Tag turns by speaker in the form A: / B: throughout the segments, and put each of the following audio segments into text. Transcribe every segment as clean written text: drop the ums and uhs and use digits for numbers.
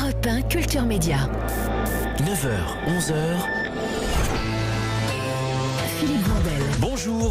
A: Europe 1 Culture Média.
B: 9h, 11h.
A: Philippe Vandel.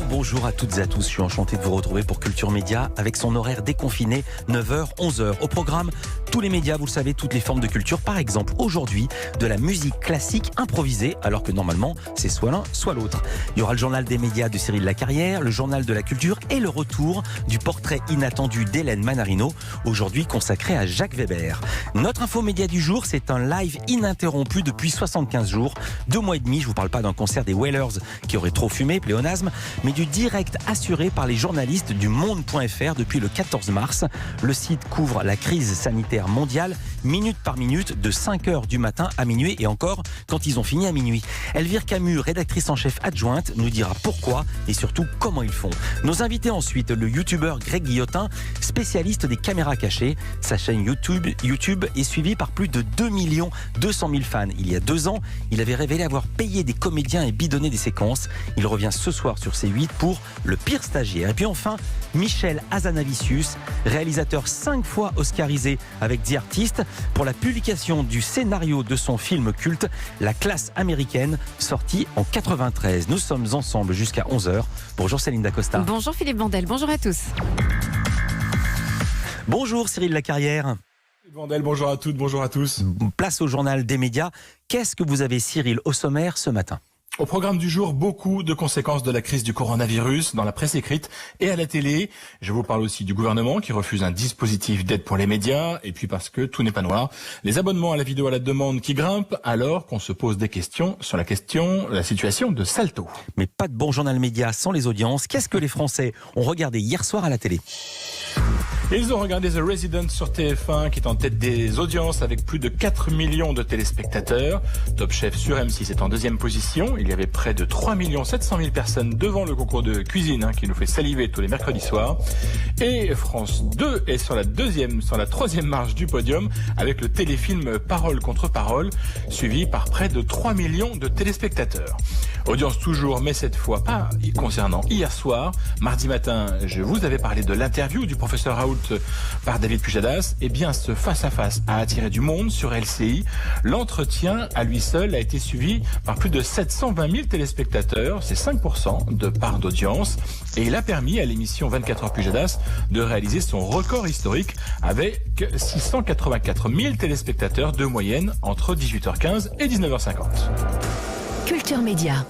B: Bonjour à toutes et à tous. Je suis enchanté de vous retrouver pour Culture Média avec son horaire déconfiné, 9h, 11h. Au programme, tous les médias, vous le savez, toutes les formes de culture. Par exemple, aujourd'hui, de la musique classique improvisée, alors que normalement, c'est soit l'un, soit l'autre. Il y aura le journal des médias de Cyril Lacarrière, le journal de la culture et le retour du portrait inattendu d'Hélène Manarino, aujourd'hui consacré à Jacques Weber. Notre info média du jour, c'est un live ininterrompu depuis 75 jours, 2 mois et demi. Je vous parle pas d'un concert des Wailers qui aurait trop fumé, pléonasme, mais du direct assuré par les journalistes du Monde.fr depuis le 14 mars. Le site couvre la crise sanitaire mondiale, minute par minute, de 5h du matin à minuit, et encore quand ils ont fini à minuit. Elvire Camus, rédactrice en chef adjointe, nous dira pourquoi et surtout comment ils font. Nos invités ensuite, le youtubeur Greg Guillotin, spécialiste des caméras cachées. Sa chaîne YouTube est suivie par plus de 2 200 000 fans. Il y a 2 ans, il avait révélé avoir payé des comédiens et bidonné des séquences. Il revient ce soir sur C8 pour Le pire stagiaire. Et puis enfin, Michel Hazanavicius, réalisateur 5 fois oscarisé avec The Artist, pour la publication du scénario de son film culte La classe américaine, sorti en 93. Nous sommes ensemble jusqu'à 11h. Bonjour Céline Dacosta.
C: Bonjour Philippe Vandel, bonjour à tous.
B: Bonjour Cyril Lacarrière.
D: Vandel, bonjour à toutes, bonjour à tous.
B: Place au journal des médias. Qu'est-ce que vous avez, Cyril, au sommaire ce matin ?
D: Au programme du jour, beaucoup de conséquences de la crise du coronavirus dans la presse écrite et à la télé. Je vous parle aussi du gouvernement qui refuse un dispositif d'aide pour les médias. Et puis parce que tout n'est pas noir, les abonnements à la vidéo à la demande qui grimpent alors qu'on se pose des questions sur la situation de Salto.
B: Mais pas de bon journal média sans les audiences. Qu'est-ce que les Français ont regardé hier soir à la télé ?
D: Ils ont regardé The Resident sur TF1 qui est en tête des audiences avec plus de 4 millions de téléspectateurs. Top Chef sur M6 est en deuxième position. Il y avait près de 3 700 000 personnes devant le concours de cuisine qui nous fait saliver tous les mercredis soirs. Et France 2 est sur la troisième marche du podium avec le téléfilm Parole contre Parole, suivi par près de 3 millions de téléspectateurs. Audience toujours, mais cette fois pas concernant hier soir. Mardi matin, je vous avais parlé de l'interview du professeur Raoult par David Pujadas. Eh bien, ce face-à-face a attiré du monde sur LCI. L'entretien, à lui seul, a été suivi par plus de 720 000 téléspectateurs. C'est 5% de part d'audience. Et il a permis à l'émission 24 heures Pujadas de réaliser son record historique avec 684 000 téléspectateurs de moyenne entre 18h15 et 19h50.
A: Culture Média.